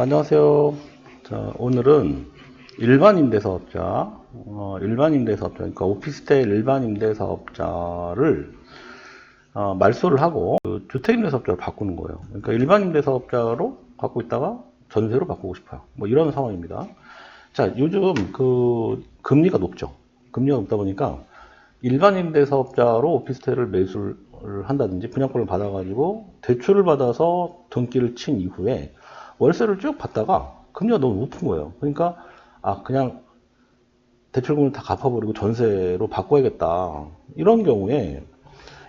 안녕하세요. 자, 오늘은 일반 임대사업자, 그러니까 오피스텔 일반 임대사업자를 말소를 하고 그 주택임대사업자로 바꾸는 거예요. 그러니까 일반 임대사업자로 갖고 있다가 전세로 바꾸고 싶어요. 뭐 이런 상황입니다. 자, 요즘 그 금리가 높죠. 금리가 높다 보니까 일반 임대사업자로 오피스텔을 매수를 한다든지 분양권을 받아가지고 대출을 받아서 등기를 친 이후에 월세를 쭉 받다가 금리가 너무 높은 거예요. 그러니까 그냥 대출금을 다 갚아버리고 전세로 바꿔야겠다. 이런 경우에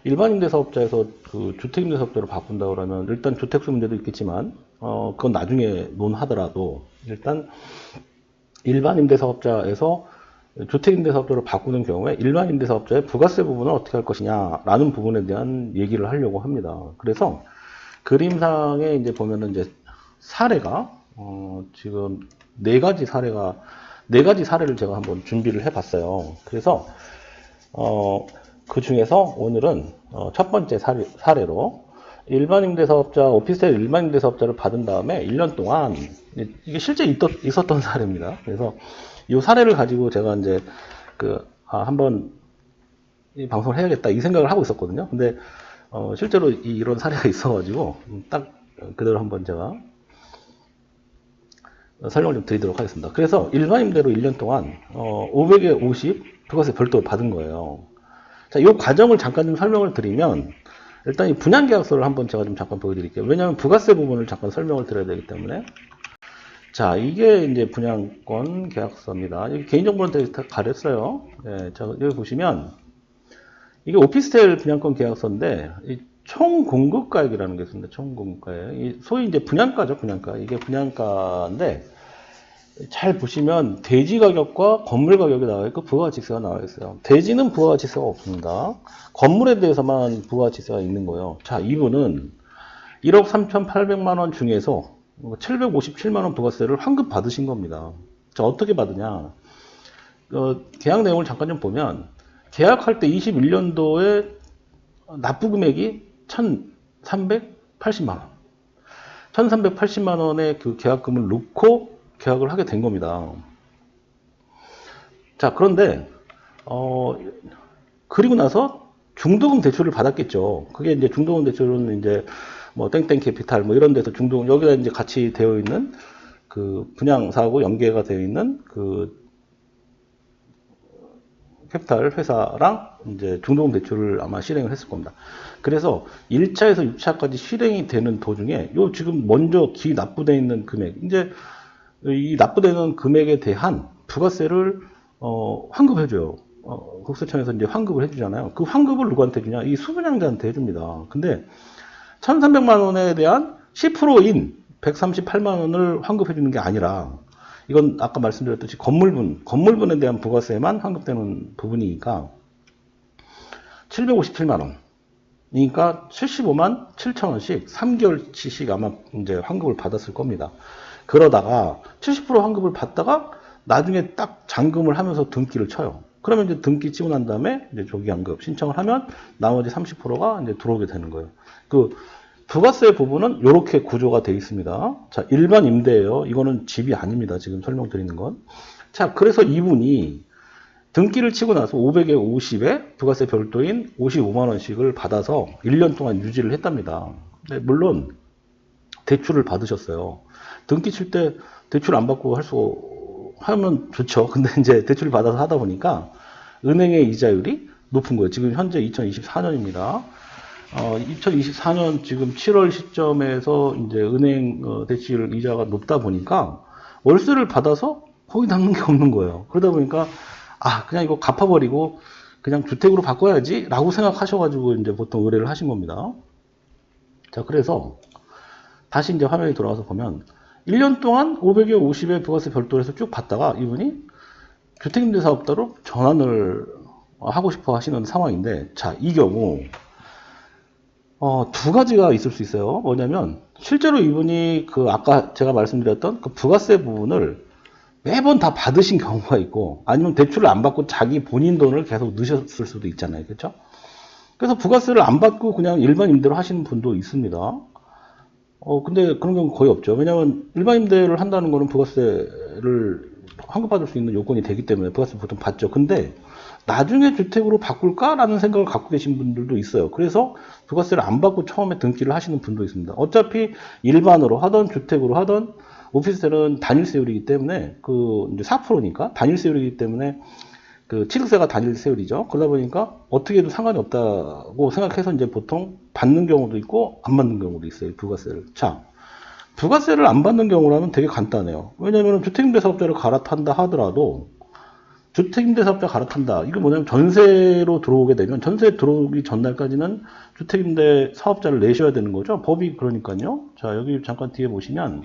일반 임대사업자에서 그 주택 임대사업자로 바꾼다 그러면 일단 주택수 문제도 있겠지만 그건 나중에 논하더라도 일단 일반 임대사업자에서 주택 임대사업자로 바꾸는 경우에 일반 임대사업자의 부가세 부분을 어떻게 할 것이냐라는 부분에 대한 얘기를 하려고 합니다. 그래서 그림상에 이제 보면은 이제 사례가 지금 네 가지 사례를 제가 한번 준비를 해봤어요. 그래서 그 중에서 오늘은 첫 번째 사례로 일반 임대사업자, 오피스텔 일반 임대사업자를 받은 다음에 1년 동안 이게 실제 있었던 사례입니다. 그래서 이 사례를 가지고 제가 이제 한번 이 방송을 해야겠다 이 생각을 하고 있었거든요. 근데 실제로 이런 사례가 있어가지고 딱 그대로 한번 제가 설명을 좀 드리도록 하겠습니다. 그래서 일반 임대로 1년 동안 500에 50 부가세 별도 받은 거예요. 자, 이 과정을 잠깐 좀 설명을 드리면 일단 이 분양계약서를 한번 제가 좀 잠깐 보여드릴게요. 왜냐하면 부가세 부분을 잠깐 설명을 드려야 되기 때문에. 자, 이게 이제 분양권 계약서입니다. 여기 개인정보는 되게 다 가렸어요. 네, 자, 여기 보시면 이게 오피스텔 분양권 계약서인데 총 공급가액이라는 게 있습니다. 총 공급가액. 소위 이제 분양가죠, 분양가. 이게 분양가인데 잘 보시면 대지 가격과 건물 가격이 나와 있고 부가가치세가 나와 있어요. 대지는 부가가치세가 없습니다. 건물에 대해서만 부가가치세가 있는 거예요. 자, 이분은 1억 3,800만 원 중에서 757만 원 부가세를 환급 받으신 겁니다. 자, 어떻게 받으냐? 계약 내용을 잠깐 좀 보면 계약할 때 21년도에 납부 금액이 1,380만 원. 1,380만 원의 그 계약금을 넣고 계약을 하게 된 겁니다. 자, 그런데 그리고 나서 중도금 대출을 받았겠죠. 그게 이제 중도금 대출은 이제 뭐 땡땡 캐피탈 뭐 이런 데서 중도금 여기다 이제 같이 되어 있는 그 분양사하고 연계가 되어 있는 그 캐피탈 회사랑 이제 중도금 대출을 아마 실행을 했을 겁니다. 그래서 1차에서 6차까지 실행이 되는 도중에 요 지금 먼저 납부되어 있는 금액, 이제 이 납부되는 금액에 대한 부가세를 환급해줘요. 국세청에서 이제 환급을 해주잖아요. 그 환급을 누구한테 주냐? 이 수분양자한테 해줍니다. 근데 1,300만 원에 대한 10%인 138만 원을 환급해주는 게 아니라 이건 아까 말씀드렸듯이 건물분에 대한 부가세만 환급되는 부분이니까 757만 원. 그러니까 75만 7천 원씩 3개월치씩 아마 이제 환급을 받았을 겁니다. 그러다가 70% 환급을 받다가 나중에 딱 잔금을 하면서 등기를 쳐요. 그러면 이제 등기 치고 난 다음에 이제 조기환급 신청을 하면 나머지 30%가 이제 들어오게 되는 거예요. 그 부가세 부분은 이렇게 구조가 되어 있습니다. 자, 일반 임대예요. 이거는 집이 아닙니다. 지금 설명드리는 건. 자, 그래서 이분이 등기를 치고 나서 500에 50에 부가세 별도인 55만 원씩을 받아서 1년 동안 유지를 했답니다. 네, 물론 대출을 받으셨어요. 등기 칠 때 대출 안 받고 하면 좋죠. 근데 이제 대출을 받아서 하다 보니까 은행의 이자율이 높은 거예요. 지금 현재 2024년입니다. 2024년 지금 7월 시점에서 이제 은행 대출 이자가 높다 보니까 월세를 받아서 거의 남는 게 없는 거예요. 그러다 보니까 그냥 이거 갚아버리고 그냥 주택으로 바꿔야지 라고 생각하셔가지고 이제 보통 의뢰를 하신 겁니다. 자, 그래서 다시 이제 화면에 돌아와서 보면 1년 동안 500에 50에 부가세 별도로 해서 쭉 받다가 이분이 주택임대사업자로 전환을 하고 싶어 하시는 상황인데, 자, 이 경우 두 가지가 있을 수 있어요. 뭐냐면 실제로 이분이 아까 제가 말씀드렸던 그 부가세 부분을 매번 다 받으신 경우가 있고, 아니면 대출을 안 받고 자기 본인 돈을 계속 넣으셨을 수도 있잖아요. 그렇죠? 그래서 부가세를 안 받고 그냥 일반 임대로 하시는 분도 있습니다. 근데 그런 경우 거의 없죠. 왜냐하면 일반 임대를 한다는 거는 부가세를 환급받을 수 있는 요건이 되기 때문에 부가세 보통 받죠. 근데 나중에 주택으로 바꿀까라는 생각을 갖고 계신 분들도 있어요. 그래서 부가세를 안 받고 처음에 등기를 하시는 분도 있습니다. 어차피 일반으로 하던 주택으로 하던 오피스텔은 단일세율이기 때문에 이제 4%니까 단일세율이기 때문에 취득세가 단일세율이죠. 그러다 보니까 어떻게 해도 상관이 없다고 생각해서 이제 보통 받는 경우도 있고 안 받는 경우도 있어요. 부가세를. 자, 부가세를 안 받는 경우라면 되게 간단해요. 왜냐면 주택임대사업자를 갈아탄다 하더라도 주택임대사업자 갈아탄다. 이게 뭐냐면 전세로 들어오게 되면 전세 들어오기 전날까지는 주택임대사업자를 내셔야 되는 거죠. 법이 그러니까요. 자, 여기 잠깐 뒤에 보시면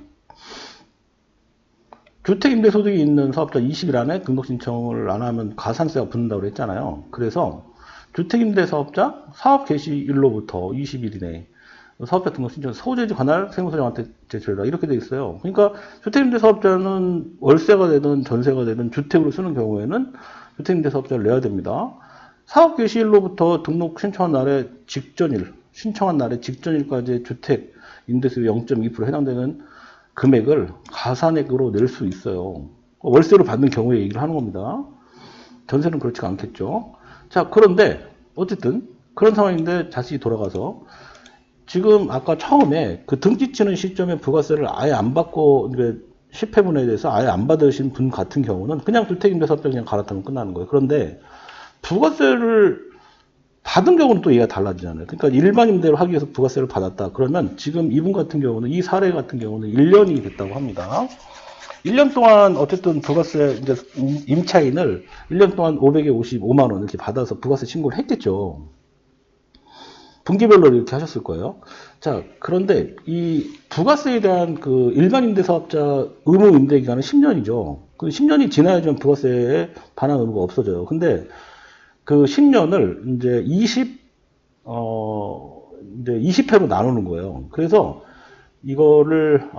주택임대소득이 있는 사업자 20일 안에 등록 신청을 안 하면 가산세가 붙는다고 그랬잖아요. 그래서 주택임대사업자 사업 개시일로부터 20일 이내에 사업자 등록 신청 소재지 관할 세무서장한테 제출해라 이렇게 돼 있어요. 그러니까 주택임대사업자는 월세가 되든 전세가 되든 주택으로 쓰는 경우에는 주택임대사업자를 내야 됩니다. 사업 개시일로부터 등록 신청한 날의 직전일, 신청한 날의 직전일까지 주택 임대수요 0.2% 해당되는 금액을 가산액으로 낼 수 있어요. 월세로 받는 경우에 얘기를 하는 겁니다. 전세는 그렇지가 않겠죠. 자, 그런데 어쨌든 그런 상황인데 다시 돌아가서 지금 아까 처음에 등기 치는 시점에 부가세를 아예 안 받고 10회분에 대해서 아예 안 받으신 분 같은 경우는 그냥 주택임대사업자 그냥 갈아타면 끝나는 거예요. 그런데 부가세를 받은 경우는 또 얘가 달라지잖아요. 그러니까 일반 임대를 하기 위해서 부가세를 받았다. 그러면 지금 이분 같은 경우는 이 사례 같은 경우는 1년이 됐다고 합니다. 1년 동안 어쨌든 부가세 이제 임차인을 1년 동안 555만 원 이렇게 받아서 부가세 신고를 했겠죠. 분기별로 이렇게 하셨을 거예요. 자, 그런데 이 부가세에 대한 일반 임대사업자 의무 임대 기간은 10년이죠. 그 10년이 지나야지만 부가세에 반환 의무가 없어져요. 근데 그 10년을 이제 20회로 나누는 거예요. 그래서 이거를,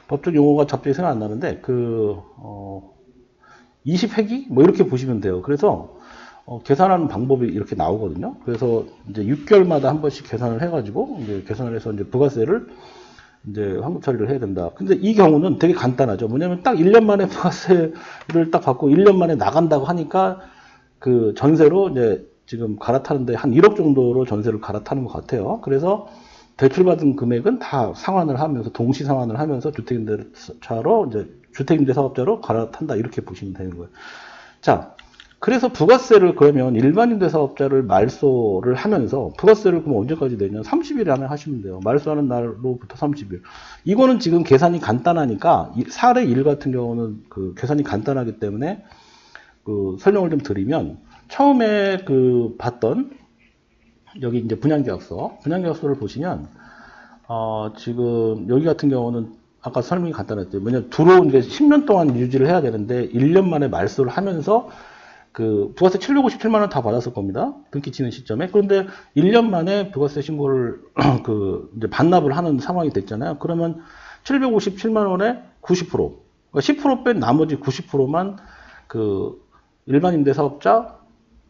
법적 용어가 갑자기 생각 안 나는데, 20회기? 뭐 이렇게 보시면 돼요. 그래서, 계산하는 방법이 이렇게 나오거든요. 그래서 이제 6개월마다 한 번씩 계산을 해가지고, 이제 계산을 해서 이제 부가세를 이제 환급 처리를 해야 된다. 근데 이 경우는 되게 간단하죠. 뭐냐면 딱 1년 만에 부가세를 딱 받고 1년 만에 나간다고 하니까 전세로 이제 지금 갈아타는데 한 1억 정도로 전세를 갈아타는 것 같아요. 그래서 대출받은 금액은 다 상환을 하면서 동시 상환을 하면서 주택임대 사업자로 갈아탄다 이렇게 보시면 되는 거예요. 자, 그래서 부가세를 그러면 일반 임대사업자를 말소를 하면서 부가세를 그럼 언제까지 내냐? 30일 안에 하시면 돼요. 말소하는 날로부터 30일. 이거는 지금 계산이 간단하니까 사례 1 같은 경우는 계산이 간단하기 때문에 설명을 좀 드리면 처음에 봤던 여기 이제 분양계약서를 보시면 지금 여기 같은 경우는 아까 설명이 간단했죠. 왜냐면 들어온 게 10년 동안 유지를 해야 되는데 1년 만에 말소를 하면서 부가세 757만 원 다 받았을 겁니다. 등기 치는 시점에. 그런데 1년 만에 부가세 신고를 이제 반납을 하는 상황이 됐잖아요. 그러면 757만 원에 90%, 그러니까 10% 뺀 나머지 90%만 일반 임대사업자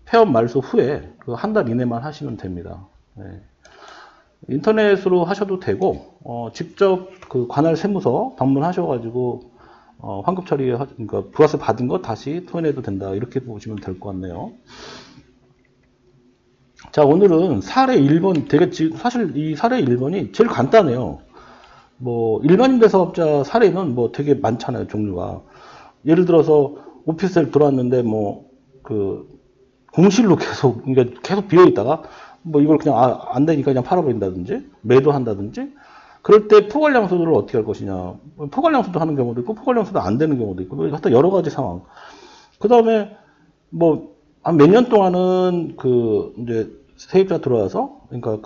폐업 말소 후에 한 달 이내만 하시면 됩니다. 네. 인터넷으로 하셔도 되고 직접 관할 세무서 방문하셔가지고 환급 처리, 그러니까 부가세 받은 거 다시 토해내도 된다 이렇게 보시면 될 것 같네요. 자, 오늘은 사례 1번 사실 이 사례 1번이 제일 간단해요. 뭐 일반 임대사업자 사례는 뭐 되게 많잖아요, 종류가. 예를 들어서 오피스텔 들어왔는데 공실로 그러니까 계속 비어 있다가 뭐 이걸 그냥 안 되니까 그냥 팔아버린다든지 매도한다든지 그럴 때 포괄양수를 어떻게 할 것이냐. 포괄양수도 하는 경우도 있고 포괄양수도 안 되는 경우도 있고 하여튼 여러 가지 상황. 그 다음에 뭐 한 몇 년 동안은 이제 세입자 들어와서 그러니까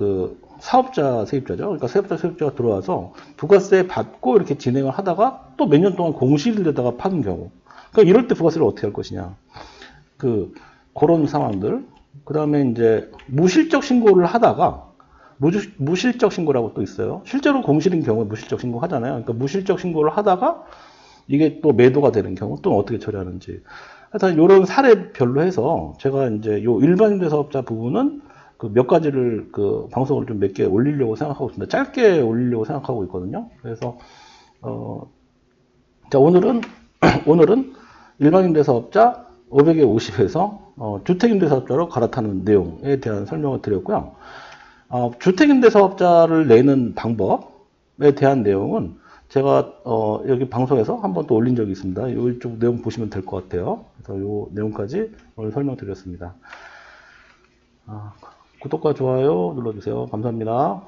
사업자 세입자죠. 그러니까 세입자가 들어와서 부가세 받고 이렇게 진행을 하다가 또 몇 년 동안 공실을 내다가 파는 경우. 그러니까 이럴 때 부가세를 어떻게 할 것이냐. 그런 상황들. 그 다음에 이제 무실적 신고를 하다가 무실적 신고라고 또 있어요. 실제로 공실인 경우에 무실적 신고 하잖아요. 그러니까 무실적 신고를 하다가 이게 또 매도가 되는 경우 또 어떻게 처리하는지. 하여튼 이런 사례별로 해서 제가 이제 요 일반 임대사업자 부분은 그 몇 가지를 그 방송을 좀 몇 개 올리려고 생각하고 있습니다. 짧게 올리려고 생각하고 있거든요. 그래서 자, 오늘은 일반임대사업자 500에 50에서 주택임대사업자로 갈아타는 내용에 대한 설명을 드렸고요. 주택임대사업자를 내는 방법에 대한 내용은 제가 여기 방송에서 한 번 또 올린 적이 있습니다. 이쪽 내용 보시면 될 것 같아요. 그래서 이 내용까지 오늘 설명드렸습니다. 구독과 좋아요 눌러주세요. 감사합니다.